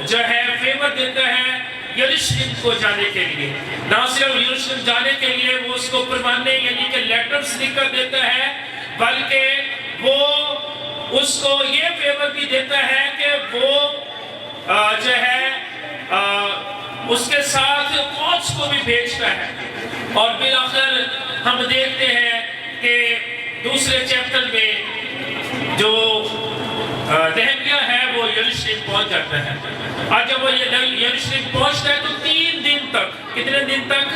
جو ہے فیور دیتا ہے یروشلم کو جانے کے لیے. نہ صرف یروشلم جانے کے لیے وہ اس کو پروانے یعنی کہ لیٹرز لکھ کر دیتا ہے، بلکہ وہ اس کو یہ فیور بھی دیتا ہے کہ وہ جو ہے اس کے ساتھ فوج کو بھی بھیجتا ہے. اور بالآخر ہم دیکھتے ہیں کہ دوسرے چیپٹر میں جو نہمیا ہے وہ یروشلم پہنچ جاتا ہے. اور جب وہ یروشلم پہنچتا ہے تو 3 دن تک، کتنے دن تک؟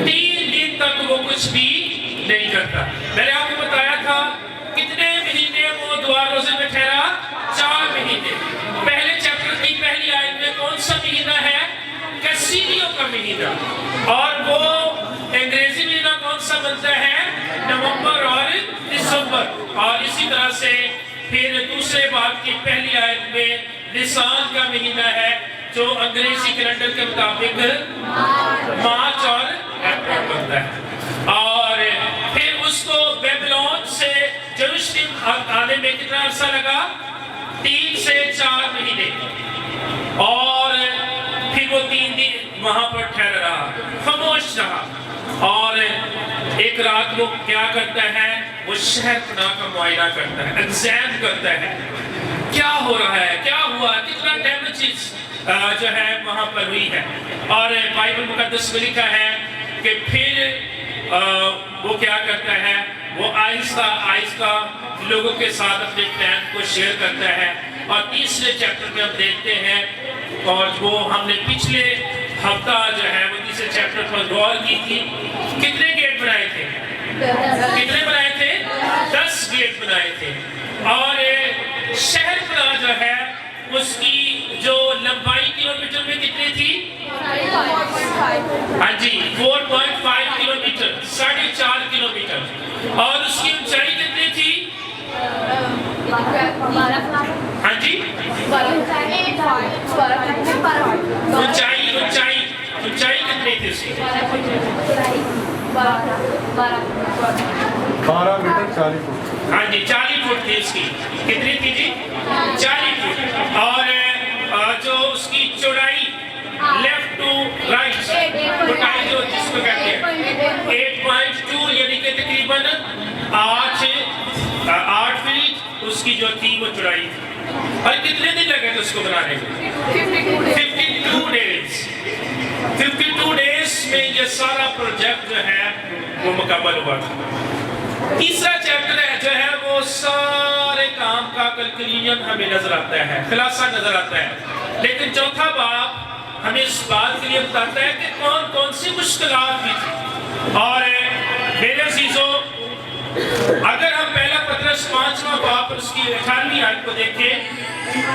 3 دن تک وہ کچھ بھی نہیں کرتا. میں نے آپ کو بتایا تھا کتنے مہینے وہ دعا روزے میں ٹھہرا؟ 4 مہینے. پہلے چیپٹر کی پہلی آیت میں کون سا مہینہ ہے؟ کسیلیوں کا مہینہ. اور وہ انگریزی مہینہ کون سا بنتا ہے؟ نومبر اور دسمبر. اور اسی طرح سے پھر دوسرے باب کی پہلی آیت میں نسان کا مہینہ ہے جو انگریزی کیلنڈر کے مطابق مارچ اور اپریل بنتا ہے. اور پھر اس کو بیبلون سے یروشلم آنے میں کتنا عرصہ لگا؟ 3 سے 4 مہینے. اور پھر وہ 3 دن وہاں پر ٹھہر رہا، خاموش رہا. اور ایک رات وہ کیا کرتا ہے؟ وہ شہر پناہ کا معائنہ کرتا ہے، ایگزام کرتا ہے کیا ہو رہا ہے، کیا ہوا، کتنا ڈیمیجز جو ہے وہاں پر ہوئی ہے. اور بائبل مقدس میں لکھا ہے کہ پھر وہ کیا کرتا ہے؟ وہ آہستہ آہستہ لوگوں کے ساتھ اپنے پلان کو شیئر کرتا ہے. اور تیسرے چیپٹر میں ہم دیکھتے ہیں، اور وہ ہم نے پچھلے ہفتہ جو ہے وہ تیسرے چیپٹر پر غور کی تھی. کتنے گیٹ بنائے تھے؟ کتنے بنائے تھے؟ 10 گیٹ بنائے تھے. اور شہر پناہ جو ہے اس کی جو لمبائی کلومیٹر میں کتنی تھی؟ ہاں جی 4.5 کلومیٹر، 4.5 کلومیٹر. اور اس کی اونچائی کتنی تھی؟ ہاں جی اونچائی کتنی تھی اس کی؟ 12 میٹر 40 فٹ. ہاں جی 40 فٹ تھی اس کی. کتنی تھی جی؟ 40 فٹ. اور جو اس کی چوڑائی لیفٹ ٹو رائٹ چوڑائی جو جس کو کہتے ہیں 8.2 یعنی کہ تقریباً 8 فٹ اس کی جو تھی وہ چوڑائی تھی. اور کتنے دن لگے تھے اس کو بنانے میں؟ 52 ڈیز. 52 ڈیز میں یہ سارا پروجیکٹ جو ہے وہ مکمل ہوا تھا. تیسرا چیپٹر ہے جو ہے وہ سارے کام کا کنکلوژن ہمیں نظر آتا ہے، خلاصہ نظر آتا ہے. لیکن چوتھا باب ہمیں اس بات کے لیے بتاتا ہے کہ کون کون سی مشکلات بھی تھی. اور میرے عزیزوں اگر ہم پہلا پترس 5واں باب اس کی 18ویں آیت کو دیکھیں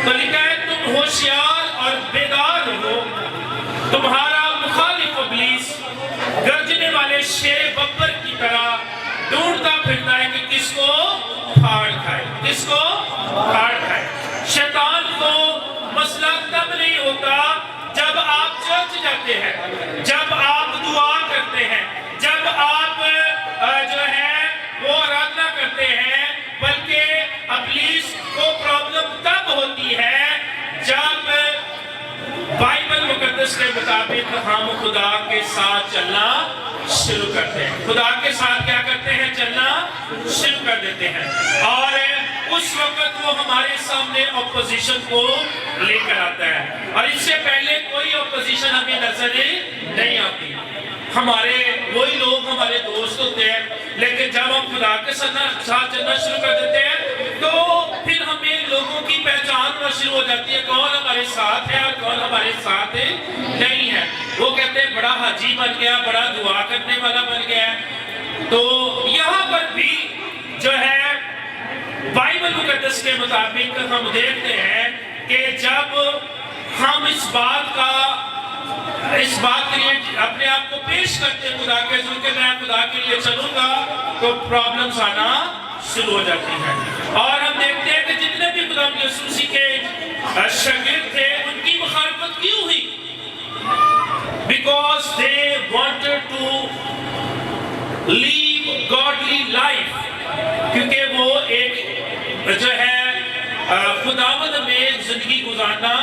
تو لکھا ہے تم ہوشیار اور بیدار ہو، تمہارا مخالف ابلیس گرجنے والے شیر ببر کی طرح ڈھونڈتا پھرتا ہے کہ کس کو پھاڑ کھائے، کس کو پھاڑ کھائے. شیطان کو مسئلہ تب نہیں ہوتا جب آپ چرچ جاتے ہیں، جب آپ دعا کرتے ہیں، جب آپ جو ہے وہ آرادھنا کرتے ہیں، بلکہ ابلیس کو پرابلم تب ہوتی ہے جب بائبل مقدس کے مطابق ہم خدا کے ساتھ چلنا شروع کرتے ہیں. خدا کے ساتھ کیا کرتے ہیں؟ چلنا شروع کر دیتے ہیں. اور اس وقت وہ ہمارے سامنے اپوزیشن کو لے کر آتا ہے. اور اس سے پہلے کوئی اپوزیشن ہمیں نظر نہیں آتی. ہمارے وہی لوگ ہمارے دوست ہوتے ہیں، لیکن جب ہم خدا کے ساتھ چلنا شروع کر دیتے ہیں تو پھر ہمیں لوگوں کی پہچان ہونا شروع ہو جاتی ہے کون ہمارے ساتھ ہے اور کون ہمارے ساتھ نہیں ہے. وہ کہتے ہیں بڑا حاجی بن گیا، بڑا دعا کرنے والا بن گیا. تو یہاں پر بھی جو ہے بائبل مقدس کے مطابق ہم دیکھتے ہیں کہ جب ہم اس بات کے لیے اپنے آپ کو پیش کرتے ہیں خدا کے حضور کہ میں خدا کے لیے چلوں گا تو پرابلمز آنا شروع ہو جاتی ہیں. اور ہم دیکھتے ہیں کہ جتنے بھی خدا یسوع مسیح کے شاگرد تھے ان کی مخالفت کیوں ہوئی؟ Because they wanted to live godly life. کیونکہ وہ ایک جو ہے خداوند میں ایک زندگی گزارنا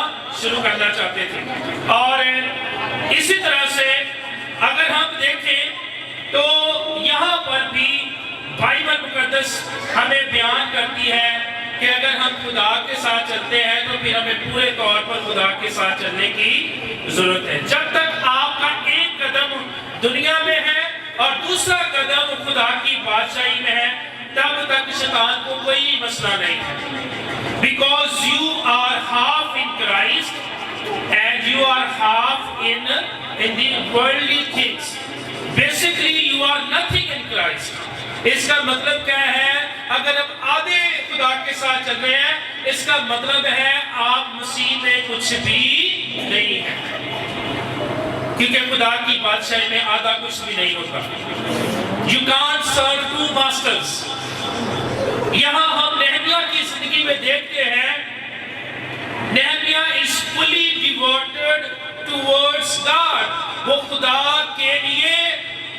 شروع کرنا چاہتے تھے. اور اسی طرح سے اگر ہم دیکھیں تو یہاں پر بھی بائبل مقدس ہمیں بیان کرتی ہے کہ اگر ہم خدا کے ساتھ چلتے ہیں تو پھر ہمیں پورے طور پر خدا کے ساتھ چلنے کی ضرورت ہے. جب تک آپ کا ایک قدم دنیا میں ہے اور دوسرا قدم خدا کی بادشاہی میں ہے تب تک شیطان کو کوئی مسئلہ نہیں ہے. Because you are half in Christ and you are half in the worldly things. Basically you are nothing in Christ. اس کا مطلب کیا ہے؟ اگر آپ آدھے خدا کے ساتھ چل رہے ہیں اس کا مطلب ہے آپ مسیح میں کچھ بھی نہیں ہیں، کیونکہ خدا کی بادشاہی میں آدھا کچھ بھی نہیں ہوتا. You can't serve two masters. یہاں ہم نہمیہ کی زندگی میں دیکھتے ہیں نہمیہ is fully devoted towards God. وہ خدا کے لیے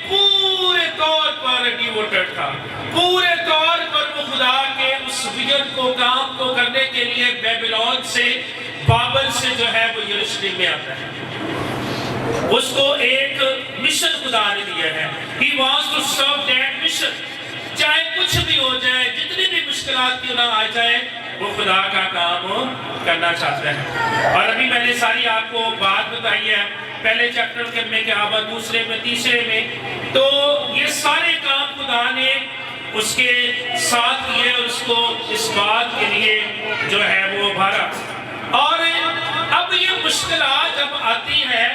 پورے طور پر ڈیووٹڈ تھا، پورے طور پر وہ خدا کے اس ویژن کو کام کو کرنے کے لیے بیبلون سے بابل سے جو ہے وہ یروشلم میں آتا ہے. اس کو ایک مشن خدا نے دیا ہے. He wants to serve that mission. چاہے کچھ بھی ہو جائے، جتنی بھی مشکلات کیوں نہ آ جائے، وہ خدا کا کام کرنا چاہتا ہے. اور ابھی میں نے ساری آپ کو بات بتائی ہے پہلے چیپٹر میں کیا ہوا، دوسرے میں، تیسرے میں، تو یہ سارے کام خدا نے اس کے ساتھ کیے اور اس کو اس بات کے لیے جو ہے وہ بھارا. اور اب یہ مشکلات جب آتی ہے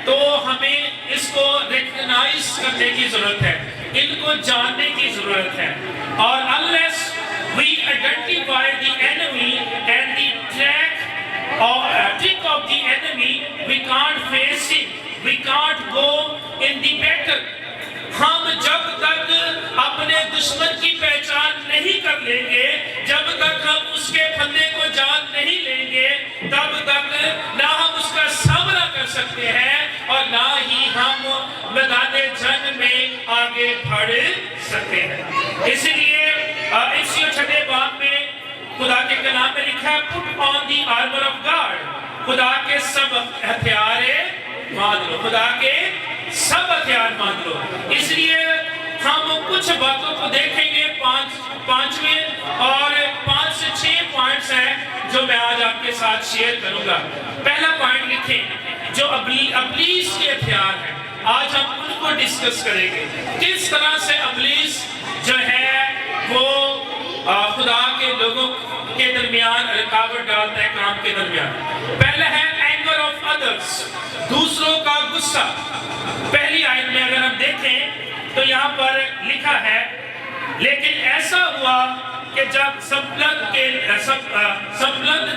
تو ہمیں اس کو ریکگنائز کرنے کی ضرورت ہے، ان کو جاننے کی ضرورت ہے. اور unless we identify the enemy and the trick of the enemy, we can't face it, we can't go in the battle. ہم جب تک اپنے دشمن کی پہچان نہیں کر لیں گے، جب تک ہم اس کے پھندے کو جان نہیں لیں گے، تب تک نہ ہم اس کا سامنا کر سکتے ہیں اور نہ ہی ہم میدان جنگ میں آگے بڑھ سکتے ہیں. اسی لیے اس 6 باب میں خدا کے کلام میں لکھا ہے put on the armor of God. خدا کے سب ہتھیار باندھ لو، خدا کے سب ہتھیار باندھ لو. اس لیے ہم کچھ باتوں کو دیکھیں گے، پانچویں اور 5 سے 6 پوائنٹس ہیں جو میں آج آپ کے ساتھ شیئر کروں گا. پہلا پوائنٹ لکھیں جو ابلیس کے ہتھیار ہیں، آج ہم ان کو ڈسکس کریں گے. کس طرح سے ابلیس جو ہے وہ خدا کے لوگوں کے درمیان رکاوٹ ڈالتا ہے کام کے درمیان. پہلا ہے اینگر آف ادرس، دوسروں کا غصہ. پہلی آیت میں اگر ہم دیکھیں تو یہاں پر لکھا ہے لیکن ایسا ہوا کہ جب سمبلد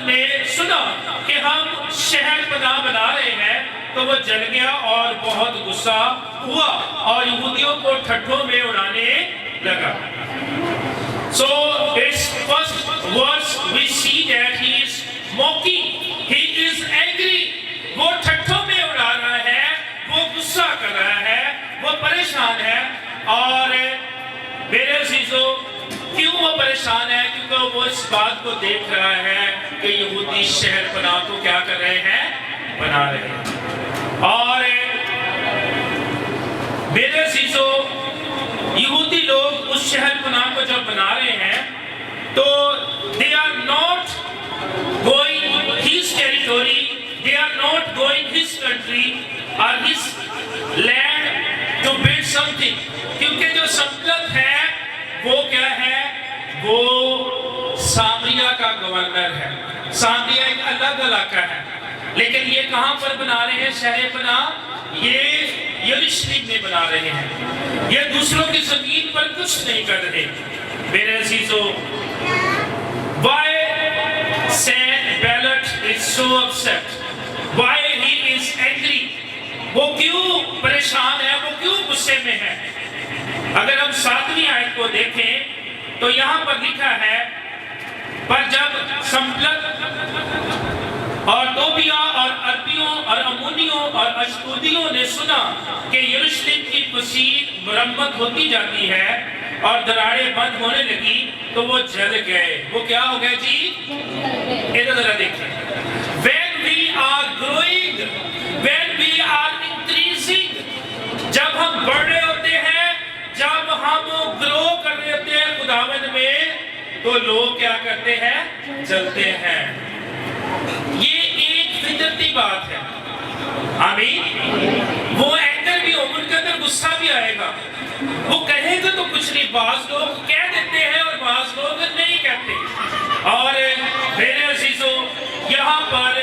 نے سنا کہ ہم شہر پناہ بنا رہے ہیں تو وہ جل گیا اور بہت غصہ ہوا اور یہودیوں کو ٹھٹھوں میں اڑانے لگا. So its first words we see that he is mocking, he is angry. وہ ٹھٹھوں میں اڑا رہا ہے، وہ غصہ کر رہا ہے، وہ پریشان ہے. اور میرے عزیزو کیوں وہ پریشان ہے؟ کیونکہ وہ اس بات کو دیکھ رہا ہے کہ یہودی شہر پناہ کو کیا کر رہے ہیں؟ بنا رہے ہیں. اور میرے عزیزو یہودی لوگ اس شہر پناہ کو جب بنا رہے ہیں تو they are not going his territory, they are not going his country or his land to build something. کیونکہ جو سمپلت ہے وہ کیا ہے؟ وہ سامریہ کا گورنر ہے. سامریہ ایک الگ علاقہ ہے، لیکن یہ کہاں پر بنا رہے ہیں شہر پناہ؟ یہ یروشلم میں بنا رہے ہیں. یہ دوسروں کی زمین پر کچھ نہیں کر رہے. میرے عزیزو why Sanballat is so upset, why he is angry, وہ کیوں پریشان ہے، وہ کیوں غصے میں ہے؟ اگر ہم 7ویں آیت کو دیکھیں تو یہاں پر لکھا ہے پر جب سمبلت اور توبیہ اور عربیوں اور امونیوں اور اشدودیوں نے سنا کہ یروشلم کی مسجد مرمت ہوتی جاتی ہے اور دراڑیں بند ہونے لگی تو وہ جل گئے. وہ کیا ہو گئے جی؟ ادھر ذرا دیکھیں. When we are growing, when we are increasing, جب ہم بڑھ رہے ہوتے ہیں, جب ہم گرو کر رہے ہوتے ہیں خداوند میں, تو لوگ کیا کرتے ہیں؟ جلتے ہیں. یہ ایک فطرتی بات ہے. آمین. وہ اینگر بھی ہو, ان کے اندر غصہ بھی آئے گا. وہ کہیں گے تو کچھ نہیں, بعض لوگ کہہ دیتے ہیں اور بعض لوگ نہیں کہتے. اور میرے عزیزوں, یہاں پر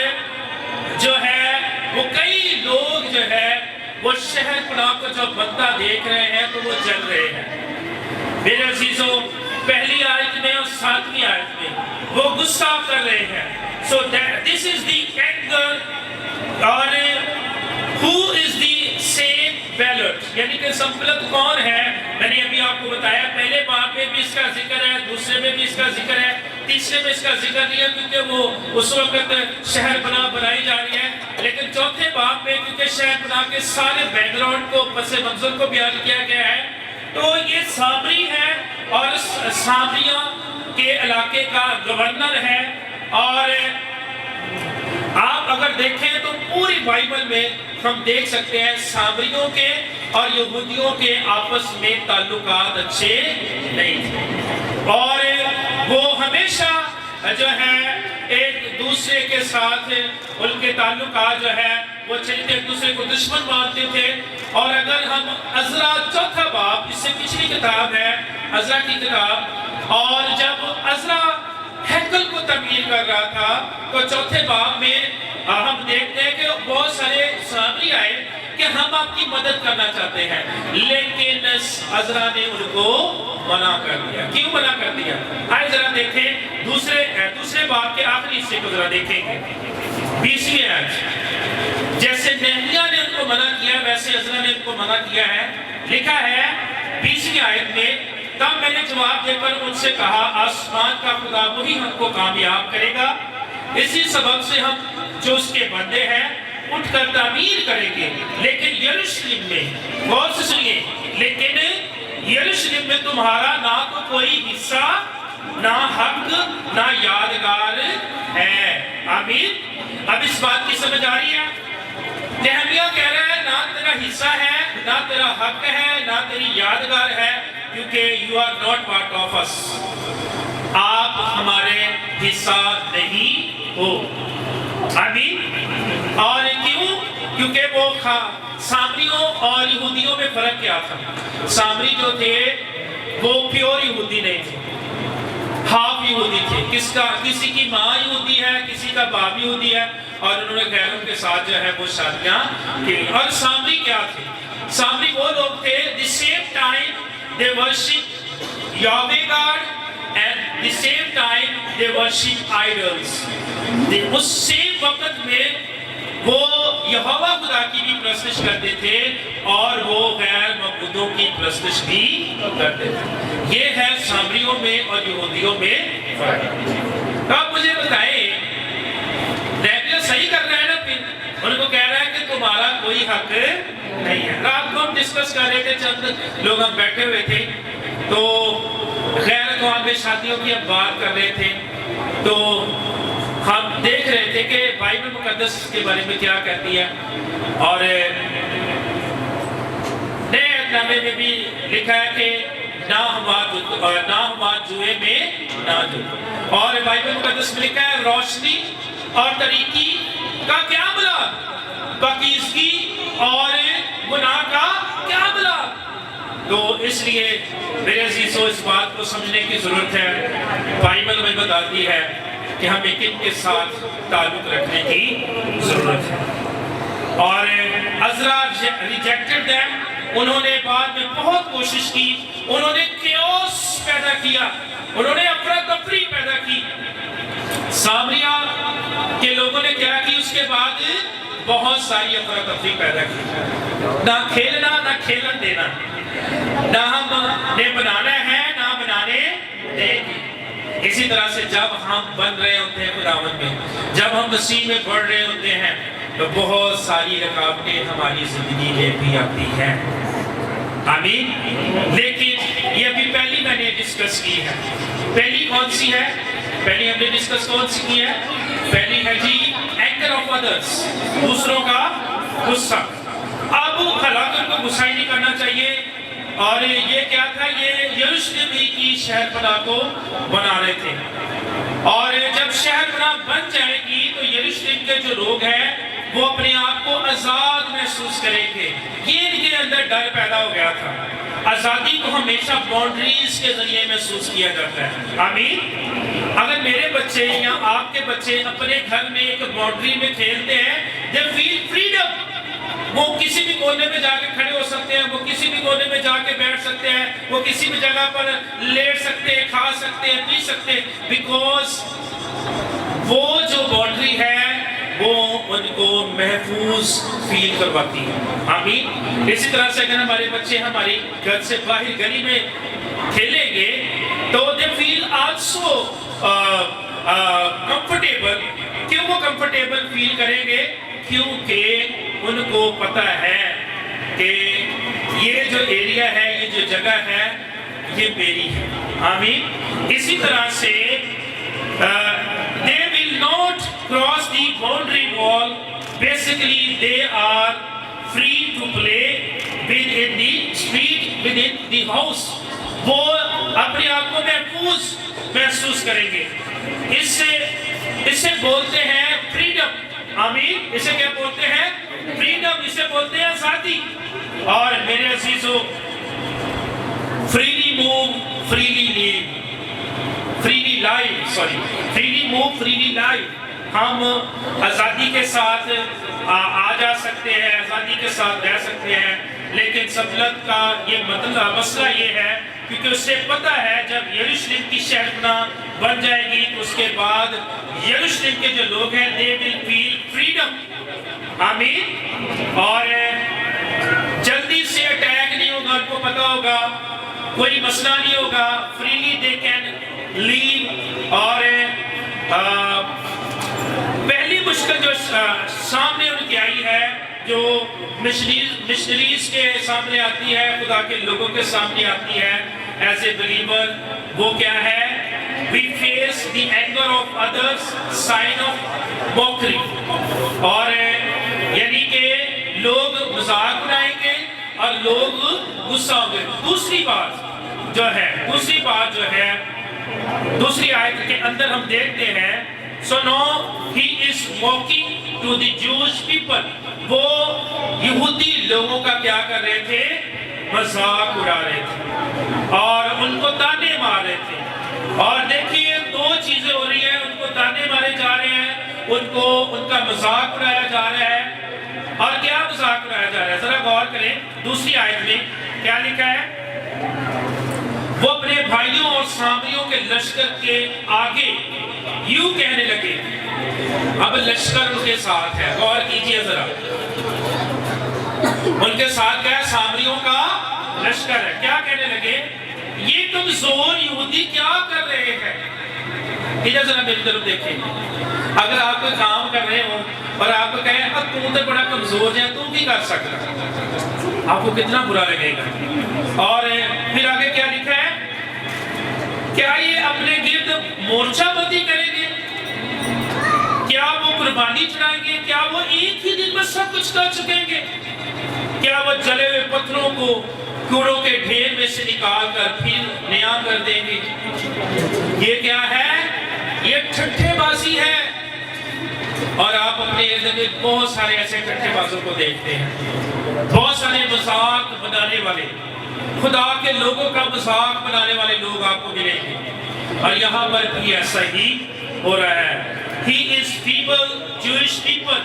جو ہے وہ کئی لوگ جو ہے وہ شہر پناہ کو جو بندہ دیکھ رہے ہیں تو وہ جل رہے ہیں. میرے عزیزوں, پہلی آیت میں اور 7ویں آیت میں وہ غصہ کر رہے ہیں. So that this is the anger, اور who is the same ballot, یعنی کہ سمپلت کون ہے. میں نے ابھی آپ کو بتایا, پہلے باب میں بھی اس کا ذکر ہے, دوسرے میں بھی اس کا ذکر ہے, تیسرے میں اس کا ذکر نہیں ہے کیونکہ وہ اس وقت شہر پناہ بنائی جا رہی ہے. لیکن چوتھے باب میں کیونکہ شہر پناہ کے سارے بیک گراؤنڈ کو, پس منظر کو بیان کیا گیا ہے, تو یہ سامری ہے اور سامریہ کے علاقے کا گورنر ہے. اور آپ اگر دیکھیں تو پوری بائبل میں ہم دیکھ سکتے ہیں سامریوں کے اور یہودیوں کے آپس میں تعلقات اچھے نہیں تھے, اور وہ ہمیشہ جو ہے ایک دوسرے کے ساتھ ان کے تعلقات جو ہے وہ چلتے, ایک دوسرے کو دشمن مانتے تھے. اور اگر ہم عزرا چوتھا باب, اس سے پچھلی کتاب ہے عزرا کی کتاب, اور جب عزرا ہیکل کو تعمیر کر رہا تھا تو چوتھے باب میں ہم دیکھتے ہیں کہ بہت سارے سامری آئے کہ ہم آپ کی مدد کرنا چاہتے ہیں, لیکن عزرا نے ان کو منع کر دیا. کیوں منع کر دیا؟ آئے ذرا دیکھیں دوسرے باب کے آخری حصے کو ذرا دیکھیں گے. 20ویں آیت, جیسے نہمیہ نے ان کو منع کیا ویسے عزرا نے ان کو منع کیا ہے. لکھا ہے 20ویں آیت میں, تب میں نے جواب دے کر ان سے کہا, آسمان کا خدا وہی ہم کو کامیاب کرے گا, اسی سبب سے ہم جو اس کے بندے ہیں اٹھ کر تعمیر کریں گے. لیکن یروشلم میں, غور سے سنیے, لیکن یروشلم میں تمہارا نہ تو کوئی حصہ, نہ حق, نہ یادگار ہے. آمین. اب اس بات کی سمجھ آ رہی ہے؟ نہمیہ کہہ رہا ہے نہ تیرا حصہ ہے, نہ تیرا حق ہے, نہ تیری یادگار ہے, کیونکہ you are not part of us, آپ ہمارے حصہ نہیں ہو. آمین. اور کیوں؟ کیونکہ وہ سامریوں اور یہودیوں میں فرق کیا تھا. سامری جو تھے وہ پیور یہودی نہیں تھے, ہاف یہودی تھے. کسی کی ماں یہودی ہے, کسی کا باپ یہودی ہے, اور انہوں نے غیروں کے ساتھ جو ہے وہ شادیاں کی. اور سامری کیا تھے؟ سامری وہ لوگ تھے the same time they worship Yahweh God, and the same time they worship idols. Us same وقت میں وہ یہوہ خدا کی بھی پرستش کرتے تھے اور وہ غیر معبودوں کی پرستش بھی کرتے تھے. یہ ہے سامریوں میں اور یہودیوں میں فرق. آپ مجھے بتائیں, نہمیہ صحیح کر رہا ہے نا؟ پھر ان کو کہہ رہا ہے کہ تمہارا کوئی حق نہیں ہے. رات کو ہم ڈسکس کر رہے تھے, چند لوگ ہم بیٹھے ہوئے تھے, تو غیر اقوام میں شادیوں کی ہم بات کر رہے تھے, تو ہم دیکھ رہے تھے کہ بائبل مقدس کے بارے میں کیا کہتی ہے. اور نئے عہد میں بھی لکھا ہے کہ ناہمواد جوئے میں نہ جو. اور بائبل مقدس میں لکھا ہے روشنی اور طریقی کا کیا ملا, پاکیزگی اور گناہ کا کیا ملا. تو اس لیے میرے عزیزو اس بات کو سمجھنے کی ضرورت ہے. بائبل میں بتاتی ہے کہ ہمیں کن کے ساتھ تعلق رکھنے کی ضرورت ہے. اور عزرا ریجیکٹڈ them, انہوں نے بعد میں بہت کوشش کی, انہوں نے کیوس پیدا کیا, انہوں نے افراتفری پیدا کی. سامریہ کے لوگوں نے کیا کی, اس کے بعد بہت ساری افراتفری پیدا کی. نہ کھیلنا نہ کھیلن دینا, نہ ہم نے بنانا ہے نہ بنانے دیں گے. اسی طرح سے جب ہم بن رہے ہوتے ہیں خداوند میں, جب ہم مسیح میں بڑھ رہے ہوتے ہیں, تو بہت ساری رکاوٹیں ہماری زندگی میں بھی آتی ہیں. آمین. لیکن یہ ابھی پہلی میں نے ڈسکس کی ہے. پہلی کون سی ہے؟ پہلی ہم نے ڈسکس کون سی کی ہے؟ پہلی ہے جی اینگر آف ادرس، دوسروں کا غصہ. اب خلاقت کو غصہ ہی نہیں کرنا چاہیے. اور یہ کیا تھا؟ یہ یروشلم کی شہر پناہ کو بنا رہے تھے. اور جب شہر پناہ بن جائے گی تو یروشلم کے جو لوگ ہیں وہ اپنے آپ کو آزاد محسوس کریں گے. یہ ان کے اندر ڈر پیدا ہو گیا تھا. آزادی کو ہمیشہ باؤنڈریز کے ذریعے محسوس کیا جاتا ہے. آمین. اگر میرے بچے یا آپ کے بچے اپنے گھر میں ایک باؤنڈری میں کھیلتے ہیں، they feel freedom. وہ کسی بھی کونے میں جا کے کھڑے ہو سکتے ہیں، وہ کسی بھی کونے میں جا کے بیٹھ سکتے ہیں، وہ کسی بھی جگہ پر لیٹ سکتے ہیں، کھا سکتے ہیں، پی سکتے ہیں، بیکاز وہ جو باؤنڈری ہے وہ ان کو محفوظ فیل کرواتی ہے. آمین. اسی طرح سے اگر ہمارے بچے ہماری گھر سے باہر گلی میں کھیلیں گے تو they feel also comfortable. کیوں وہ comfortable فیل کریں گے؟ کیونکہ ان کو پتا ہے کہ یہ جو ایریا ہے، یہ جو جگہ ہے، یہ میری ہے. آمین. اسی طرح سے they will not cross the boundary wall. Basically they are free to play within the street, within the house. وہ اپنے آپ کو محفوظ محسوس کریں گے. اسے بولتے ہیں فریڈم. آمین. اسے کیا بولتے ہیں؟ فریڈم. اسے بولتے ہیں آزادی. اور میرے عزیزو، freely move, freely live. freely live, freely move, freely live. ہم آزادی کے ساتھ آ جا سکتے ہیں، آزادی کے ساتھ رہ سکتے ہیں، لیکن سبلت کا یہ مطلب مسئلہ یہ ہے کیونکہ اسے پتا ہے جب یروشلم کی شہر پناہ بن جائے گی تو اس کے بعد یروشلم کے جو لوگ ہیں they will feel freedom. آمین. اور جلدی سے اٹیک نہیں ہوگا، ان کو پتا ہوگا کوئی مسئلہ نہیں ہوگا. freely they can live. اور پہلی مشکل جو سامنے ان کی آئی ہے، جو مشنریز کے سامنے آتی ہے، خدا کے لوگوں کے سامنے آتی ہے ایز اے بلیور، وہ کیا ہے؟ we face the anger of others, sign of mockery. اور یعنی کہ لوگ مذاق اڑائیں گے اور لوگ غصہ ہوں گے. دوسری بات جو ہے دوسری آیت کے اندر ہم دیکھتے ہیں so now he is mocking to the Jewish people. وہ یہودی لوگوں کا کیا کر رہے تھے؟ مذاق اڑا رہے تھے اور ان کو تانے مار رہے تھے. اور دیکھیے دو چیزیں ہو رہی ہیں، ان کو تانے مارے جا رہے ہیں، ان کا مذاق اڑایا جا رہا ہے. اور کیا مذاق اڑایا جا رہا ہے؟ ذرا غور کریں. دوسری آیت میں کیا لکھا ہے؟ وہ اپنے بھائیوں اور سامریوں کے لشکر کے آگے یوں کہنے لگے. اب لشکر ان کے ساتھ ہے، غور کیجئے ذرا. ان کے ساتھ کیا ہے؟ سامریوں کا لشکر ہے. کیا کہنے لگے؟ یہ کمزور یہودی کیا کر رہے ہیں؟ ادھر ذرا میری طرف دیکھیں. اگر آپ کوئی کام کر رہے ہوں اور آپ کو کہیں اب تو تو بڑا کمزور ہے، تو بھی کر سکتا، آپ کو کتنا برا لگے گا. اور پھر آگے کیا لکھا ہے؟ کیا یہ اپنے گرد مورچہ بندی کریں گے؟ کیا وہ قربانی چڑھائیں گے؟ کیا وہ ایک ہی دن میں سب کچھ کر چکیں گے؟ کیا وہ جلے ہوئے پتھروں کو کوڑوں کے ڈھیر میں سے نکال کر پھر نیا کر دیں گے؟ یہ کیا ہے؟ یہ ٹھٹھے بازی ہے. اور آپ اپنے ارد میں بہت سارے ایسے ٹھٹھے بازوں کو دیکھتے ہیں، بہت سارے مذاق بنانے والے، خدا کے لوگوں کا مذاق بنانے والے لوگ آپ کو ملیں گے. اور یہاں پر بھی ایسا ہی ہو رہا ہے. He is feeble Jewish people.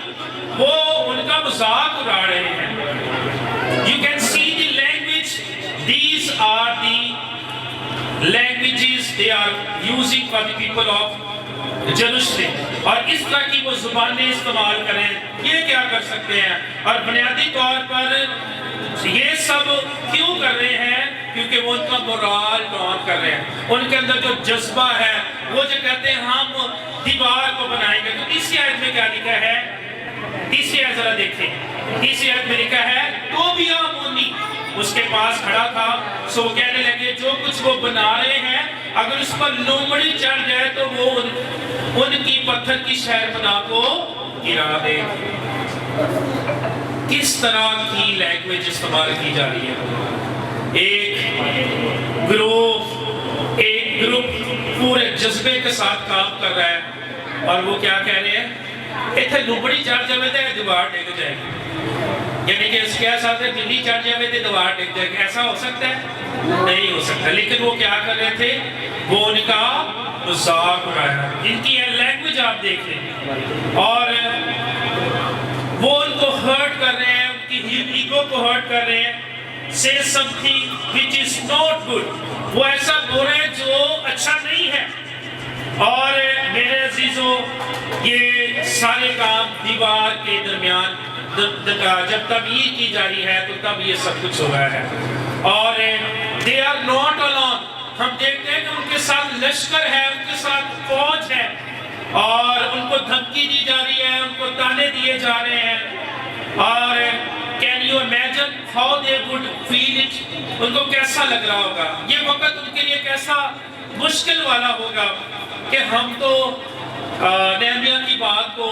وہ ان کا مذاق اڑا رہے ہیں. You can see the language. These are the languages they are using for the people of Jerusalem. اور اس طرح کی وہ زبانیں استعمال کریں. یہ کیا کر سکتے ہیں؟ اور بنیادی طور پر یہ سب کیوں کر رہے ہیں؟ کیونکہ وہ ان کا مورال ڈاؤن کر رہے ہیں. ان کے اندر جو جذبہ ہے، وہ جو کہتے ہیں ہم دیوار کو بنائیں گے. تو تیسری آیت میں کیا لکھا ہے؟ تیسری آیت ذرا دیکھیں. تیسری آیت میں لکھا ہے تو بھی آمونی. اس کے پاس کھڑا تھا. سو وہ کہنے لگے جو کچھ وہ بنا رہے ہیں اگر اس پر لومڑی چڑھ جائے تو وہ ان کی پتھر کی شہرپناہ کو گرا دے. کس طرح کی لینگویج استعمال کی جا رہی ہے. ایک گروپ پورے جذبے کے ساتھ کام کر رہا ہے اور وہ کیا کہہ رہے ہیں اتنے لومڑی چڑھ جائے تو دیوار ڈگ جائے گی. یعنی کہ اس کے ساتھ دلی چڑھ جائے تو دیوار ڈگ جائے گی. ایسا ہو سکتا ہے؟ نہیں ہو سکتا. لیکن وہ کیا کر رہے تھے وہ ان کا مذاق اڑایا. ان کی لینگویج آپ دیکھ لیں اور وہ ان کو ہرٹ کر رہے ہیں, ان کی ایگو کو ہرٹ کر رہے ہیں. say something which is not good. وہ ایسا بول رہے ہیں جو اچھا نہیں ہے. اور میرے عزیزوں یہ سارے کام دیوار کے درمیان جب تبییر کی جا رہی ہے تو تب یہ سب کچھ ہو رہا ہے. اور they are not alone. ہم دیکھتے ہیں کہ ان کے ساتھ لشکر ہے, ان کے ساتھ فوج ہے اور ان کو دھمکی دی جا رہی ہے, ان کو تانے دیے جا رہے ہیں. اور can you imagine how they would feel it? ان کو کیسا لگ رہا ہوگا. یہ وقت ان کے لیے کیسا مشکل والا ہوگا کہ ہم تو نہمیہ کی بات کو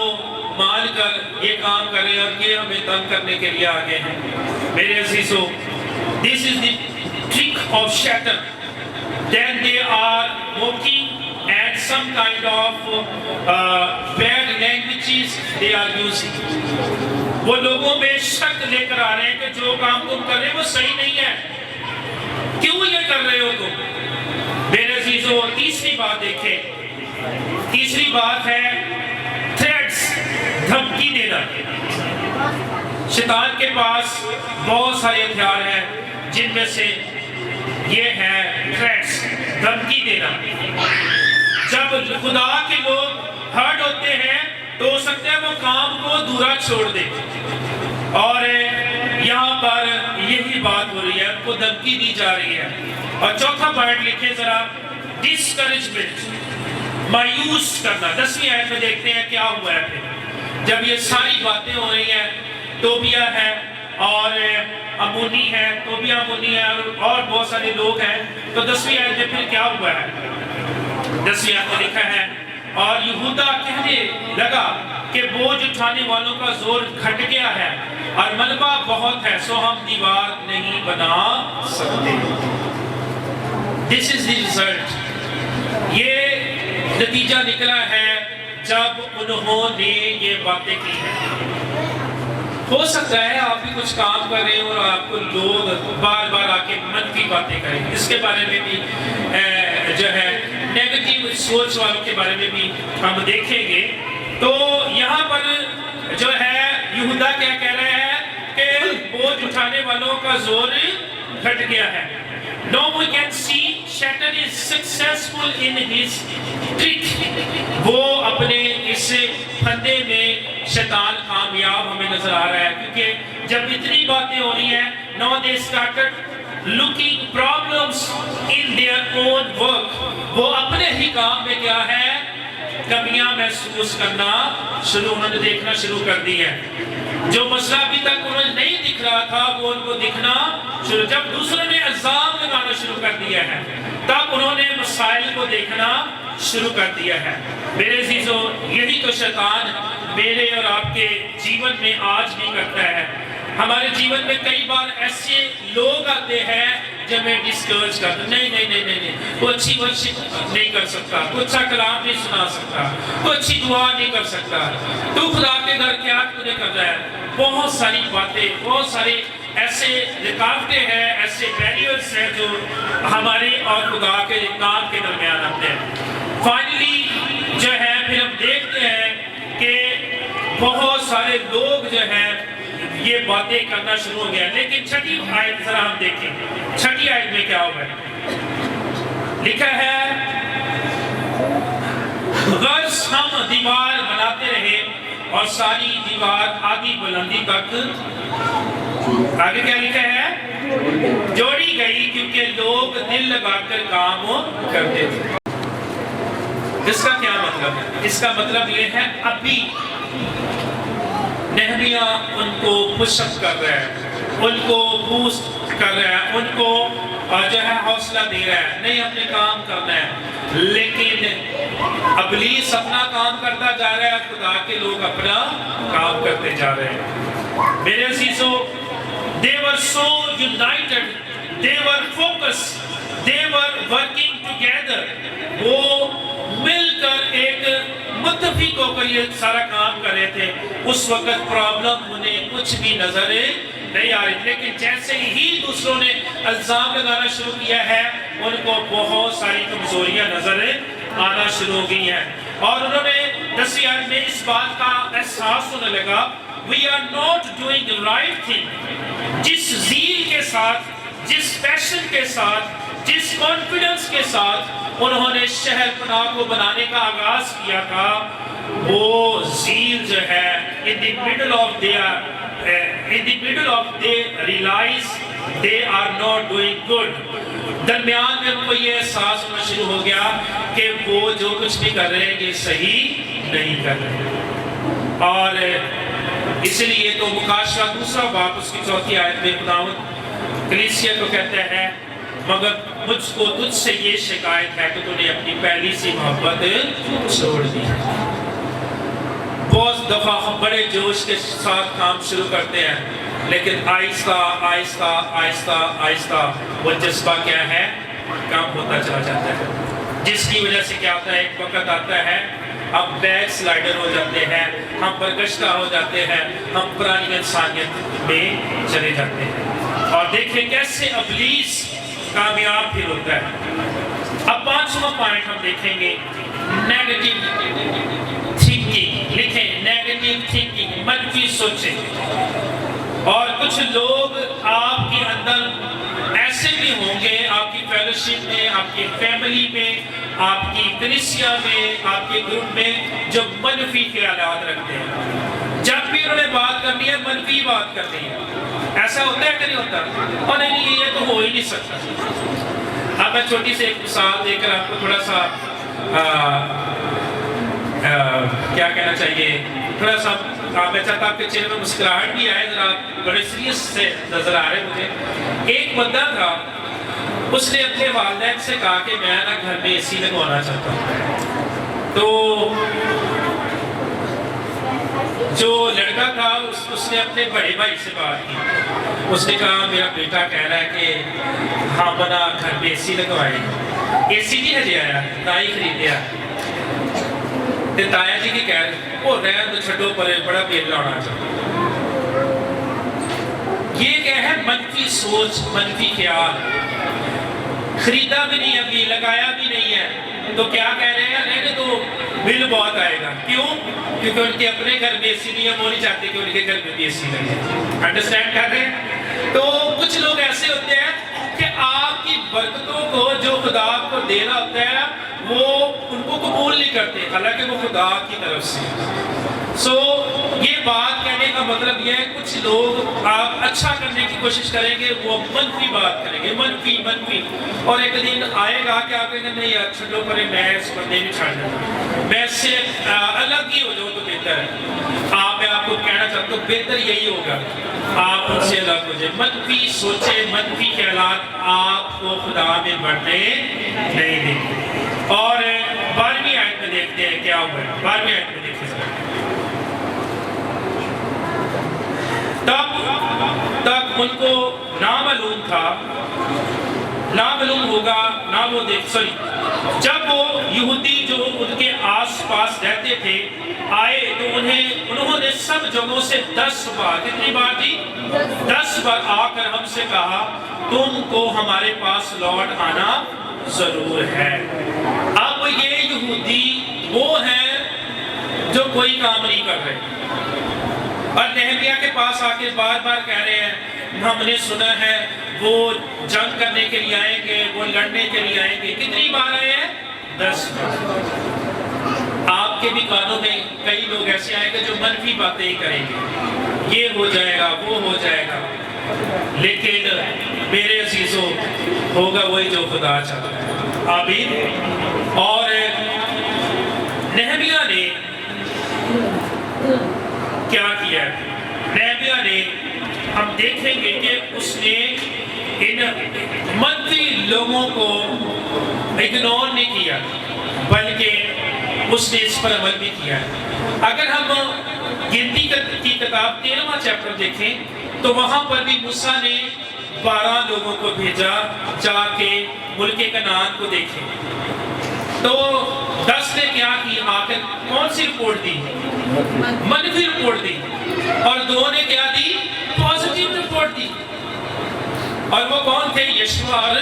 مان کر یہ کام کر رہے ہیں اور یہ ہمیں تنگ کرنے کے لیے آگے ہیں. میرے عزیزوں this is the trick of Satan. Then they are mocking and some kind of bad languages they are using. وہ لوگوں میں شک لے کر آ رہے ہیں کہ جو کام تم کر رہے ہیں وہ صحیح نہیں ہے. کیوں یہ کر رہے ہو تم؟ میرے عزیزوں تیسری بات دیکھیں. تیسری بات ہے تھریٹس, دھمکی دینا. شیطان کے پاس بہت سارے ہتھیار ہیں جن میں سے یہ ہے تھریٹس, دھمکی دینا. جب خدا کے لوگ ہرٹ ہوتے ہیں تو ہو سکتا ہے وہ کام کو دورا چھوڑ دے. اور یہاں پر یہی بات ہو رہی ہے, ان کو دھمکی دی جا رہی ہے. اور چوتھا پوائنٹ لکھیں ذرا, ڈسکریجمنٹ, مایوس کرنا. 10ویں آیت میں دیکھتے ہیں کیا ہوا ہے پھر جب یہ ساری باتیں ہو رہی ہیں. توبیہ ہے اور امونی ہے, توبیہ امونی ہے اور بہت سارے لوگ ہیں. تو 10ویں آیت میں پھر کیا ہوا ہے؟ 10ویں آیت میں لکھا ہے اور یہودا کہنے لگا کہ بوجھ اٹھانے والوں کا زور گھٹ گیا ہے اور ملبہ بہت ہے سو ہم دیوار نہیں بنا سکتے. This is the result. یہ نتیجہ نکلا ہے جب انہوں نے یہ باتیں کی ہیں. ہو سکتا ہے آپ بھی کچھ کام کریں اور آپ کو لوگ بار بار آ کے منفی باتیں کریں. اس کے بارے میں بھی جو ہے نیگیٹو سوچ والوں کے بارے میں بھی ہم دیکھیں گے. تو یہاں پر جو ہے یہودا کیا کہہ رہے ہیں کہ بوجھ اٹھانے والوں کا زور گھٹ گیا ہے. Now we can see Satan is successful in his trick. وہ اپنے اس پھندے میں شیطان کامیاب ہمیں نظر آ رہا ہے کیونکہ جب اتنی باتیں ہو رہی ہیں now they started looking problems in their own work. وہ اپنے ہی کام میں کیا ہے کمیاں محسوس کرنا انہوں نے دیکھنا شروع کر دی ہے. جو مسئلہ ابھی تک انہیں نہیں دکھ رہا تھا وہ ان کو دکھنا شروع. جب دوسروں نے الزام لگانا شروع کر دیا ہے تب انہوں نے مسائل کو دیکھنا شروع کر دیا ہے. میرے عزیزوں یہی تو شیطان میرے اور آپ کے جیون میں آج بھی کرتا ہے. ہمارے جیون میں کئی بار ایسے لوگ آتے ہیں جب میں ڈسکرج کرتا ہوں نہیں وہ اچھی ورشپ نہیں کر سکتا, تو اچھا کلام نہیں سنا سکتا, تو اچھی دعا نہیں کر سکتا, تو خدا کے گھر کیا نہیں کر رہا ہے. بہت ساری باتیں, بہت سارے ایسے رکاوٹیں ہیں, ایسے بیریئرز ہیں جو ہمارے اور خدا کے کام کے درمیان آتے ہیں. فائنلی جو ہے پھر ہم دیکھتے ہیں کہ بہت سارے لوگ جو ہیں یہ باتیں کرنا شروع ہو گیا. لیکن چھٹی آیت ذرا ہم دیکھیں. چھٹی آیت میں کیا ہوا ہے؟ لکھا ہے غرض ہم دیوار بناتے رہے اور ساری دیوار آدھی بلندی تک, آگے کیا لکھا ہے, جوڑی گئی کیونکہ لوگ دل لگا کر کام کرتے تھے. اس کا کیا مطلب ہے؟ اس کا مطلب یہ ہے ابھی نہمیہ ان کو پش اپ کر رہا ہے, ان کو بوسٹ کر رہا ہے، ان کو جو ہے حوصلہ دے رہا ہے، نہیں اپنے کام کرنا ہے، لیکن ابلیس اپنا کام کرتا جا رہا ہے، خدا کے لوگ اپنا کام کرتے جا رہے ہیں۔ میرے عزیزو، they were so united, they were focused, they were working together، وہ مل کر ایک متفق ہو کر یہ سارا کام کر رہے تھے۔ اس وقت پرابلم انہیں کچھ بھی نظر نہیں آ رہی، لیکن جیسے ہی دوسروں نے الزام لگانا شروع کیا ہے، ان کو بہت ساری کمزوریاں نظر آنا شروع ہو گئی ہیں، اور انہوں نے 10ویں آیت میں اس بات کا احساس ہونے لگا، we are not doing the right thing۔ جس زیل کے ساتھ، جس پیشن کے ساتھ، جس کانفیڈنس کے ساتھ انہوں نے شہر پناہ کو بنانے کا آغاز کیا تھا، وہ زیل جو ہے in the middle of they realize they are not doing good۔ درمیان میں ان کو یہ احساس ہونا شروع ہو گیا کہ وہ جو کچھ بھی کر رہے ہیں یہ صحیح نہیں کر رہے، اور اس لیے تو مکاشفہ 2 باب اس کی 4 آیت میں خداوند کلیسیا کو کہتا ہے، مگر مجھ کو تجھ سے یہ شکایت ہے کہ تو نے اپنی پہلی سی محبت چھوڑ دی۔ بہت دفعہ ہم بڑے جوش کے ساتھ کام شروع کرتے ہیں، لیکن آہستہ آہستہ آہستہ آہستہ وہ جذبہ کیا ہے، کام ہوتا چلا جاتا ہے، جس کی وجہ سے کیا ہوتا ہے، ایک وقت آتا ہے ہم بیک سلائڈر ہو جاتے ہیں، ہم برگشتہ ہو جاتے ہیں، ہم پرانی انسانیت میں چلے جاتے ہیں، اور دیکھیں کیسے ابلیس کامیاب پھر ہوتا ہے۔ اب 5واں پوائنٹ ہم دیکھیں گے، نیگیٹو تھنکنگ۔ لکھیں نیگیٹو تھنکنگ، منفی سوچیں۔ اور کچھ لوگ آپ کے اندر ایسے بھی ہوں گے، آپ کی فیلوشپ میں، آپ کی فیملی میں، آپ کی کلیسیا میں، آپ کے گروپ میں، جو منفی خیالات رکھتے ہیں، جب بھی انہوں نے بات کرنی ہے منفی بات کرنی ہے۔ ایسا ہوتا ہے کہ نہیں ہوتا؟ اور نہیں، یہ تو ہو ہی نہیں سکتا۔ اب میں چھوٹی سے ایک مثال دے کر آپ کو تھوڑا سا کیا کہنا چاہیے، تھوڑا سا میں چاہتا آپ کے چہرے میں مسکراہٹ بھی آئے، ذرا بڑے سیریس سے نظر آ رہے مجھے۔ ایک بندہ تھا، اس نے اپنے والدین سے کہا کہ میں نا گھر میں اے سی لگوانا چاہتا ہوں۔ تو جو لڑکا تھا اس نے اپنے بڑے بھائی سے بات کی، اس نے کہا میرا بیٹا کہہ رہا ہے کہ ہم نا گھر میں اے سی لگوائیں۔ اے سی نہیں ہجے آیا، تائی خریدیا، تایا جی کی کہہ رہے وہ رہن تو چھٹو پرے، بڑا بل لانا چاہتا۔ یہ کیا ہے؟ منفی سوچ، منفی خیال۔ خریدا بھی نہیں، ابھی لگایا بھی نہیں ہے، تو کیا کہہ رہے ہیں؟ رہنے تو بل بہت آئے گا۔ کیوں؟ کیونکہ ان کے اپنے گھر میں اے سی نہیں ہے، وہ نہیں چاہتے کہ ان کے گھر میں بھی اے سی لگے۔ انڈرسٹینڈ کر رہے ہیں؟ تو کچھ لوگ ایسے ہوتے ہیں کہ آپ کی برکتوں کو جو خدا آپ کو دے رہا ہوتا ہے وہ ان کو قبول نہیں کرتے، حالانکہ وہ خدا کی طرف سے۔ یہ بات کہنے کا مطلب یہ ہے، کچھ لوگ آپ اچھا کرنے کی کوشش کریں گے، وہ منفی بات کریں گے، منفی، اور ایک دن آئے گا کہ آپ کہیں گے نہیں یار چھوڑو پرے، میں اس بندے نہیں چھاڑ دیتا، میں اس سے الگ ہی ہو جاؤں تو بہتر ہے۔ میں آپ کو کہنا چاہتا ہوں بہتر یہی ہوگا، آپ ان سے الگ ہو جائیں۔ منفی سوچے، منفی خیالات آپ کو خدا میں بڑھنے نہیں دیں۔ اور 12ویں آیت میں دیکھتے ہیں کیا ہوا ہے، 12ویں آیت میں دیکھتے ہیں۔ تب ان کو نامعلوم تھا، نامعلوم ہوگا نہ وہ جب وہ یہودی جو ان کے آس پاس رہتے تھے آئے تو انہوں نے سب جگہوں سے 10 بار، کتنی بار دی؟ 10 بار آ کر ہم سے کہا تم کو ہمارے پاس لوٹ آنا ضرور ہے۔ اب یہ یہودی وہ ہیں جو کوئی کام نہیں کر رہے، اور نہمیہ کے پاس آ کے بار بار کہہ رہے ہیں ہم نے سنا ہے وہ جنگ کرنے کے لیے آئیں گے، وہ لڑنے کے لیے آئیں گے۔ کتنی بار آئے ہیں؟ 10 بار۔ آپ کے بھی کانوں میں کئی لوگ ایسے آئیں گے جو منفی باتیں ہی کریں گے، یہ ہو جائے گا، وہ ہو جائے گا، لیکن میرے عزیزوں ہوگا وہی جو خدا چاہتا ہے۔ آمین۔ اور نہمیہ نے کیا کیا؟ نہمیہ نے، ہم دیکھیں گے کہ اس نے ان منفی لوگوں کو اگنور نہیں کیا بلکہ اس نے اس پر عمل بھی کیا. اگر ہم گنتی کی کتاب 13واں چیپٹر دیکھیں تو وہاں پر بھی موسیٰ نے 12 لوگوں کو بھیجا جا کے ملک کنعان کو دیکھیں. تو 10 نے کیا کی؟ آخر کون سی رپورٹ دی؟ منفی رپورٹ دی. اور 2 نے کیا دی؟ پازیٹیو رپورٹ دی. اور وہ کون تھے؟ یشوع اور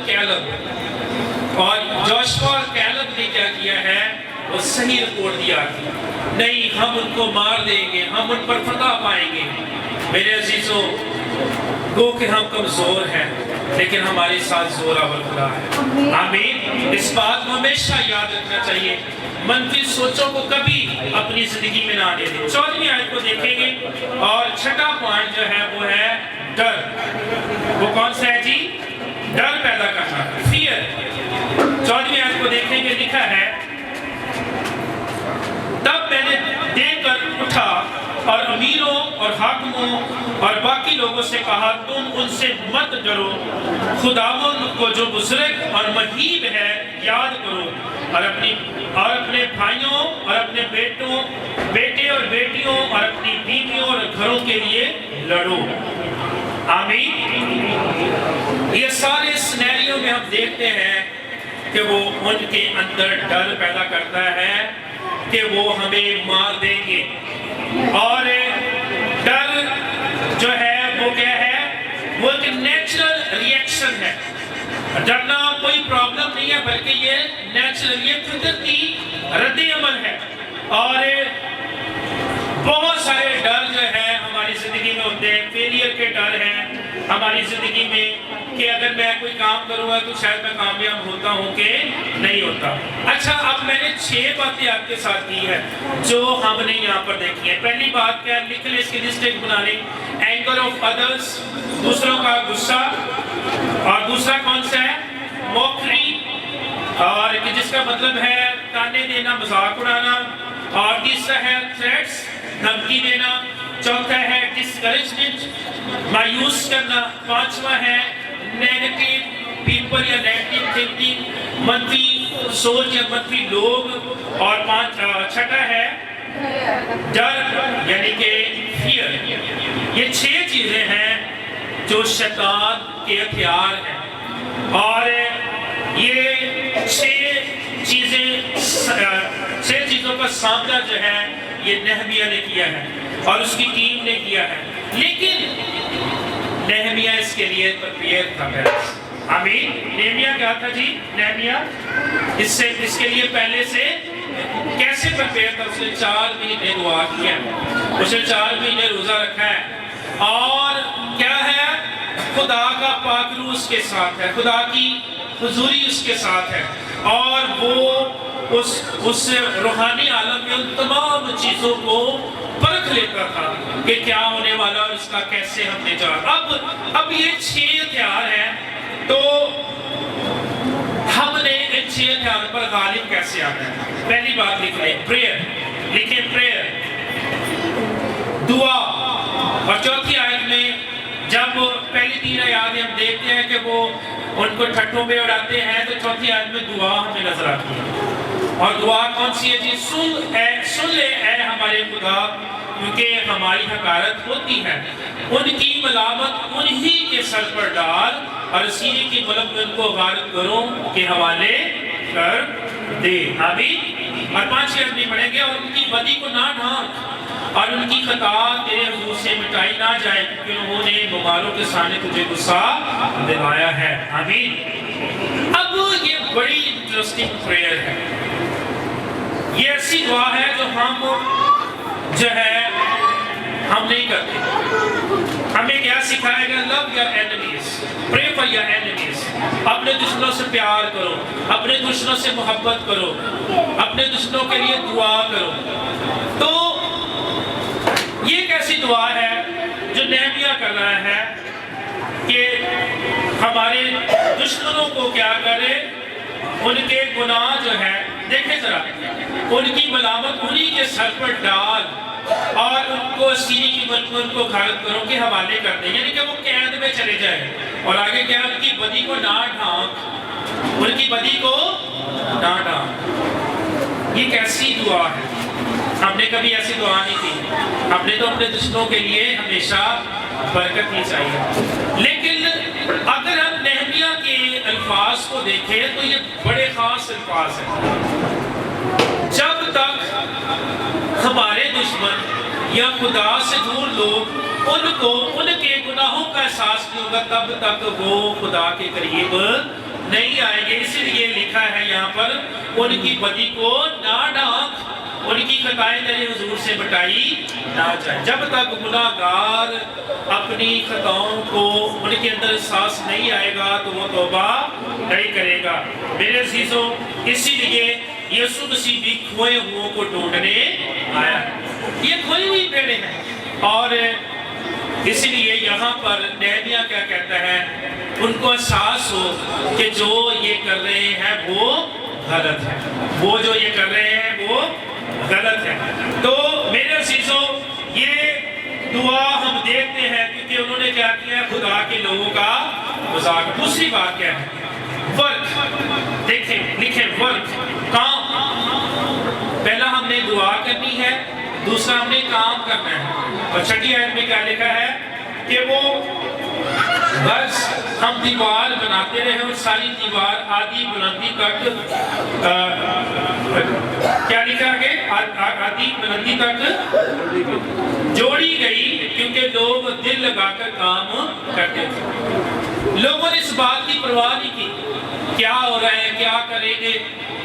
کیلب. اور جوشوا اور کیلب نے کیا کیا ہے؟ وہ صحیح رپورٹ دیا کہ نہیں، ہم ان کو مار دیں گے، ہم ان پر فتح پائیں گے. میرے عزیزوں، گو کہ ہم کمزور ہیں لیکن ہمارے ساتھ زور آور خدا ہے. آمین. اس بات کو ہمیشہ یاد رکھنا چاہیے، منفی سوچوں کو کبھی اپنی زندگی میں نہ آنے دیں. 14ویں آیت کو دیکھیں گے اور 6واں پوائنٹ جو ہے وہ ہے ڈر. وہ کون سا ہے جی؟ ڈر پیدا کرنا، فیئر. 14ویں آیت کو دیکھیں گے، لکھا ہے تب میں نے دیکھ کر اٹھا اور امیروں اور حاکموں اور باقی لوگوں سے کہا تم ان سے مت ڈرو، خداوند کو جو بزرگ اور مہیب ہے یاد کرو اور اپنے بھائیوں اور اپنے بیٹے اور بیٹیوں اور اپنی بیویوں اور گھروں کے لیے لڑو. آمین. یہ سارے سینیریو میں ہم دیکھتے ہیں کہ وہ ان کے اندر ڈر پیدا کرتا ہے کہ وہ ہمیں مار دیں گے. اور ڈر جو ہے وہ کیا ہے؟ وہ ایک نیچرل ری ایکشن ہے. ڈرنا کوئی پرابلم نہیں ہے بلکہ یہ نیچرل، یہ فطرتی رد عمل ہے. اور بہت سارے ڈر جو ہے ہماری زندگی میں ہوتے ہیں. فیلئر کے ڈر ہیں ہماری زندگی میں کہ اگر میں کوئی کام کروں گا تو شاید میں کامیاب ہوتا ہوں کہ نہیں ہوتا. اچھا، اب میں نے 6 باتیں آپ کے ساتھ کی ہے جو ہم نے یہاں پر دیکھی ہیں. پہلی بات کیا؟ لکھ لیں، اس کی لسٹ ایک بنا لیں. اینگر آف ادرس، دوسروں کا غصہ. اور دوسرا کون سا ہے؟ موکری، اور جس کا مطلب ہے تانے دینا، مذاق اڑانا. اور تیسرا ہے تھریٹس، دھمکی دینا. چوتھا ہے ڈسکریجمنٹ، مایوس کرنا. 5واں ہے نیگیٹو پیپل یا نیگیٹو تھنکنگ، منفی سوچ یا منفی لوگ. اور 6واں ہے ڈر یعنی کہ فیئر. یہ 6 چیزیں ہیں جو شیطان کے ہتھیار ہیں. اور یہ 6 چیزوں کا سامنا جو ہے یہ نہمیہ نے کیا ہے اور اس کی ٹیم نے کیا ہے. لیکن نہمیہ اس کے لیے پریپیئر تھا. آمین. نہمیہ کیا تھا جی؟ نہمیہ اس کے لیے پہلے سے کیسے پریپیئر تھا؟ اس نے 4 مہینے دعا کیا، اس نے 4 مہینے روزہ رکھا ہے. اور کیا ہے؟ خدا کا پاک روح اس کے ساتھ ہے، خدا کی حضوری اس کے ساتھ ہے. اور وہ اس روحانی عالم میں ان تمام چیزوں کو پرکھ لیتا تھا کہ کیا ہونے والا اور اس کا کیسے ہم نجات. اب یہ 6 ہتھیار ہیں، تو ہم نے ان 6 ہتھیار پر غالب کیسے آنا ہے؟ پہلی بات لکھ لیں، پریئر. لکھیں پریئر، دعا. اور 4تھی آیت میں جب پہلی 3 آیات ہم دیکھتے ہیں کہ وہ ان کو ٹھٹھوں میں اڑاتے ہیں، تو 4تھی آیت میں دعا ہمیں نظر آتی ہے. اور دعا کون سی ہے جی؟ سن لے اے ہمارے خدا، کیونکہ ہماری حقارت ہوتی ہے. ان کی ملامت انہی کے سر پر ڈال اور سینے کی ملک میں ان کو غارت کروں کے حوالے کر دے. آمین. اور 5 آیت نہیں پڑھیں گے. اور ان کی بدی کو نہ ڈھانک اور ان کی خطا تیرے حضور سے مٹائی نہ جائے، کیونکہ انہوں نے بیماروں کے سامنے تجھے غصہ دلایا ہے. آمین. اب یہ بڑی انٹرسٹنگ پریئر ہے. یہ ایسی دعا ہے جو ہم نہیں کرتے. ہمیں کیا سکھائے گا؟ Love your enemies, pray for your enemies. اپنے دشمنوں سے پیار کرو، اپنے دشمنوں سے محبت کرو، اپنے دشمنوں کے لیے دعا کرو. تو یہ کیسی دعا ہے جو نہمیہ کر رہا ہے کہ ہمارے دشمنوں کو کیا کرے؟ ان کے گناہ جو ہے، دیکھیں ذرا، ان کی ملامت انہی کے سر پر ڈال اور ان کو سیری کی ملک میں ان کو گھروں کے حوالے کر دیں، یعنی کہ وہ قید میں چلے جائیں، اور آگے کیا ان کی بدی کو نہ ڈھانک، ان کی بدی کو نہ ڈھانک۔ یہ کیسی دعا ہے؟ ہم نے کبھی ایسی دعا نہیں کی، ہم نے تو اپنے دشمنوں کے لیے ہمیشہ برکت ہی چاہیے۔ لیکن اگر ہم نہمیہ کے الفاظ کو دیکھیں تو یہ بڑے خاص الفاظ ہیں۔ جب تک ہمارے دشمن یا خدا سے دور لوگ ان کو ان کے گناہوں کا احساس نہیں ہوگا، تب تک وہ خدا کے قریب نہیں آئیں گے۔ اسی لیے لکھا ہے یہاں پر ان کی بدی کو نہ ڈھانک، ان کی خطائیں تیرے حضور سے مٹائی نہ جائیں۔ جب تک گناہگار اپنی خطاؤں کو ان کے اندر احساس نہیں آئے گا تو وہ توبہ نہیں کرے گا۔ میرے عزیزوں، اسی لیے یسوع مسیح بھی کھوئے ہوئوں کو ڈھونڈنے آیا ہے۔ یہ کھوئی ہوئی بھیڑیں ہیں، اور اسی لیے یہاں پر نہمیہ کیا کہتا ہے؟ ان کو احساس ہو کہ جو یہ کر رہے ہیں وہ غلط ہے، وہ جو یہ کر رہے ہیں وہ غلط ہے۔ تو میرے عزیزوں، یہ دعا ہم دیکھتے ہیں کیونکہ انہوں نے کیا کیا ہے؟ خدا کے لوگوں کا مذاق۔ دوسری بات کیا ہے؟ ورک۔ دیکھیں لکھیں ورک، کام۔ پہلا ہم نے دعا کرنی ہے، دوسرا ہم نے کام کرنا ہے۔ اور چھٹی آیت میں کیا لکھا ہے کہ وہ بس ہم دیوار بناتے رہے، اور ساری دیوار آدھی بلندی تک کیا لکھا ہے؟ آدھی بلندی تک جوڑی گئی، کیونکہ لوگ دل لگا کر کام کرتے تھے۔ لوگوں نے اس بات کی پرواہ نہیں کی کیا ہو رہا ہے، کیا کریں گے،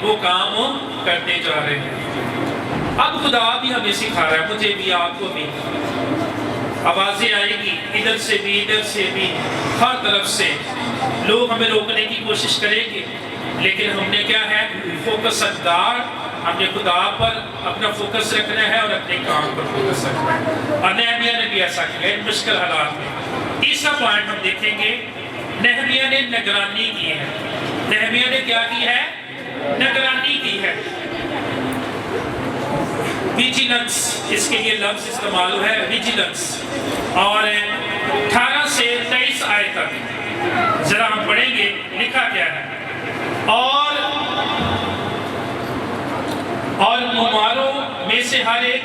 وہ کام کرتے جا رہے ہیں۔ اب خدا بھی ہمیں سکھا رہا ہے، مجھے بھی، آپ کو بھی۔ آوازیں آئیں گی ادھر سے بھی، ادھر سے بھی، ہر طرف سے لوگ ہمیں روکنے کی کوشش کریں گے، لیکن ہم نے کیا ہے؟ فوکس سردار، ہم نے خدا پر اپنا فوکس رکھنا ہے اور اپنے کام پر فوکس رکھنا ہے۔ اور نہمیہ نے بھی ایسا کیا ان مشکل حالات میں۔ تیسرا پوائنٹ ہم دیکھیں گے، نہمیہ نے نگرانی کی ہے۔ نہمیہ نے کیا کی ہے؟ نگرانی کی ہے۔ ویجیلنس، اس کے لیے لفظ استعمال ہوا ہے، ویجیلنس۔ اور 18 سے 23 آیت تک ذرا ہم پڑھیں گے، لکھا کیا ہے؟ اور مماروں میں سے ہر ایک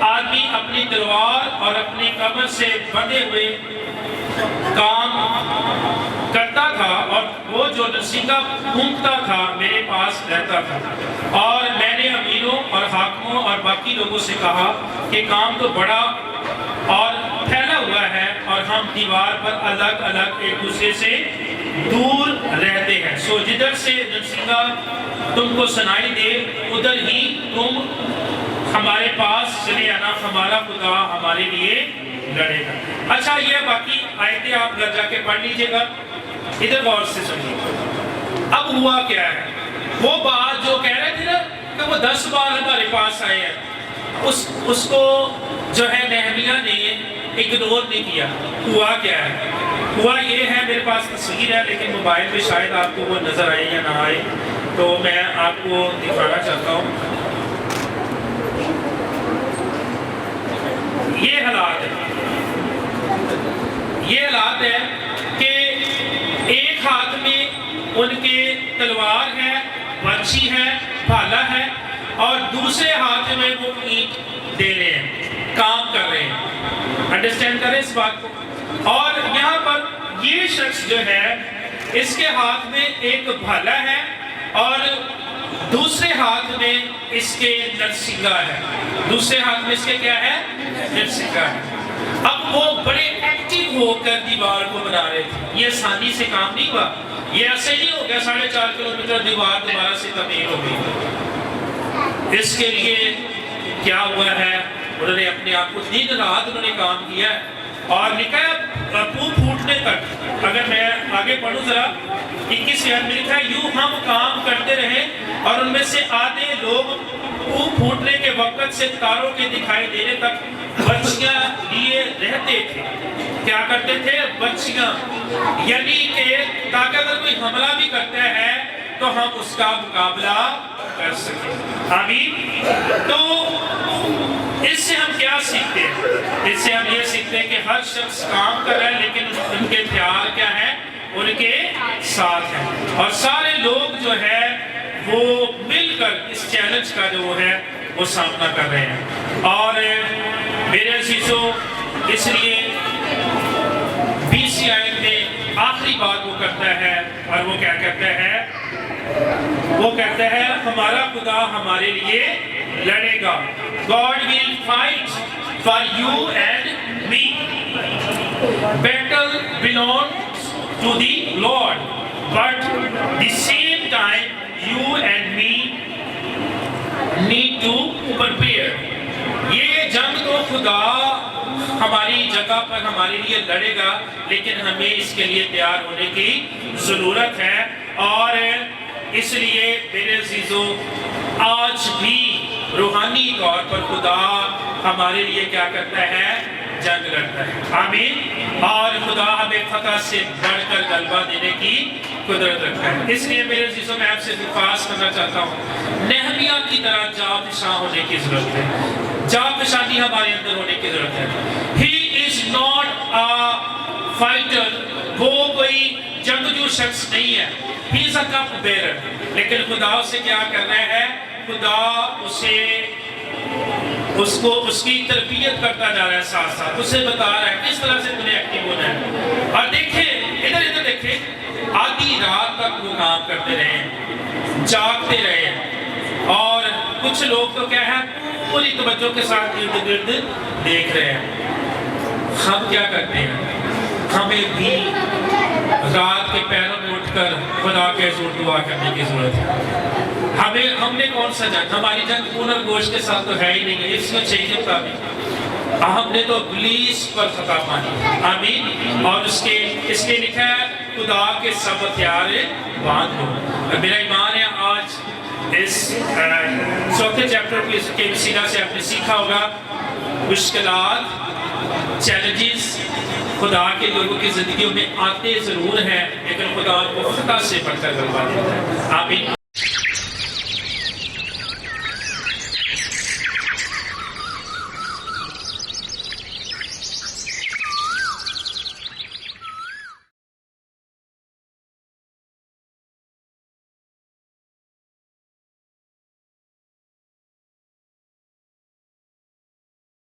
آدمی اپنی تلوار اور اپنی کمر سے بندھے ہوئے کام کرتا تھا، اور وہ جو نرسنگا پھونکتا تھا میرے پاس رہتا تھا۔ اور میں نے امیروں اور حاکموں اور باقی لوگوں سے کہا کہ کام تو بڑا اور پھیلا ہوا ہے، اور ہم دیوار پر الگ الگ ایک دوسرے سے دور رہتے ہیں، سو جدھر سے نرسنگا تم کو سنائی دے ادھر ہی تم ہمارے پاس چلے آنا، ہمارا خدا ہمارے لیے لڑے گا۔ اچھا، یہ باقی آیتیں آپ گھر جا کے پڑھ لیجئے گا، ادھر غور سے سنیے۔ اب ہوا کیا ہے؟ وہ بات جو کہہ رہے تھے نا کہ وہ 10 بار ہمارے پاس آئے ہیں، اس کو جو ہے نہمیہ نے اگنور نہیں کیا۔ ہوا کیا ہے؟ ہوا یہ ہے، میرے پاس تصویر ہے لیکن موبائل پہ شاید آپ کو وہ نظر آئے یا نہ آئے، تو میں آپ کو دکھانا چاہتا ہوں۔ یہ حالات ہے کہ ایک ہاتھ میں ان کے تلوار ہے، برچھی ہے، بھالا ہے، اور دوسرے ہاتھ میں وہ اینٹ دے رہے ہیں، کام کر رہے ہیں۔ انڈرسٹینڈ کریں اس بات کو۔ اور یہاں پر یہ شخص جو ہے، اس کے ہاتھ میں ایک بھالا ہے اور دوسرے ہاتھ میں اس کے نرسنگا ہے۔ دوسرے ہاتھ میں اس کے کیا ہے؟ نرسنگا ہے۔ اب وہ بڑے ایکٹیو ہو کر دیوار کو بنا رہے تھے۔ یہ آسانی سے کام نہیں ہوا، یہ ایسے نہیں ہو گیا 4.5 کلومیٹر دیوار دوبارہ سے تعمیر ہو گئی۔ اس کے لیے کیا ہوا ہے؟ انہوں نے اپنے آپ کو دن رات انہوں نے کام کیا ہے، اور لکھا ہے پھوٹنے تک۔ اگر میں آگے پڑھوں ذرا 21 میں لکھا ہے، یوں ہم کام کرتے رہے اور ان میں سے آدھے لوگ پھوٹنے کے وقت سے تاروں کے دکھائی دینے تک برچیاں لیے رہتے تھے۔ کیا کرتے تھے؟ برچیاں، یعنی کہ تاکہ اگر کوئی حملہ بھی کرتا ہے تو ہم اس کا مقابلہ کر سکیں۔ آمین۔ تو اس سے ہم کیا ہر شخص کام کر رہا ہے لیکن ان کے ہتھیار کیا ہے؟ ان کے ساتھ ہیں، اور سارے لوگ جو ہے وہ مل کر اس چیلنج کا جو ہے وہ سامنا کر رہے ہیں۔ اور میرے عزیزوں، اس لیے 20 آیت میں آخری بات وہ کرتا ہے، اور وہ کیا کہتا ہے؟ وہ کہتا ہے ہمارا خدا ہمارے لیے لڑے گا۔ God will fight for you and me. Battle belongs to the Lord, but the same time you and me need to prepare. یہ جنگ تو خدا ہماری جگہ پر ہمارے لیے لڑے گا، لیکن ہمیں اس کے لیے تیار ہونے کی ضرورت ہے۔ اور اس لیے میرے عزیزوں، آج بھی روحانی طور پر خدا ہمارے لیے کیا کرتا ہے؟ جنگ لڑتا ہے۔ آمین۔ اور خدا ہمیں فتح سے بڑھ کر غلبہ دینے کی قدرت رکھتا ہے۔ اس لیے میرے عزیزوں، میں آپ سے درخواست کرنا چاہتا ہوں، نہمیہ کی طرح جاں ہونے کی ضرورت ہے، جاں ہمارے اندر ہونے کی ضرورت ہے۔ He is not a fighter، وہ کوئی جنگجو شخص نہیں ہے۔ He is a cup bearer، لیکن خدا اسے کیا کر رہا ہے؟ خدا اس کی تربیت کرتا جا رہا ہے، ساتھ ساتھ اسے بتا رہا ہے کس طرح سے تمہیں ایکٹیو ہونا ہے۔ اور دیکھیں ادھر دیکھیں، آدھی رات تک وہ کام کرتے رہے، جاگتے رہے، اور کچھ لوگ تو کیا ہے پوری توجہ کے ساتھ ارد گرد دیکھ رہے ہیں۔ ہم کیا کرتے ہیں؟ ہمیں بھی رات کے پیروں میں اٹھ کر خدا کے حضور دعا کرنے کی ضرورت ہے۔ ہم نے کون سا جنگ؟ ہماری جنگ خون اور گوشت کے ساتھ تو ہے ہی نہیں ہے، اس میں چاہیے مطابق ہم نے تو ابلیس پر فتح پانی۔ آمین۔ اور اس کے لکھا ہے خدا کے سب ہتھیار باندھ لو۔ میرا ایمان ہے آج اس چوتھے چیپٹر کے وسیلہ سے آپ نے سیکھا ہوگا، مشکلات، چیلنجز خدا کے لوگوں کی زندگیوں میں آتے ضرور ہیں، لیکن خدا ان کو فتح سے بڑھ کر غلبہ دیتا ہے۔ آمین۔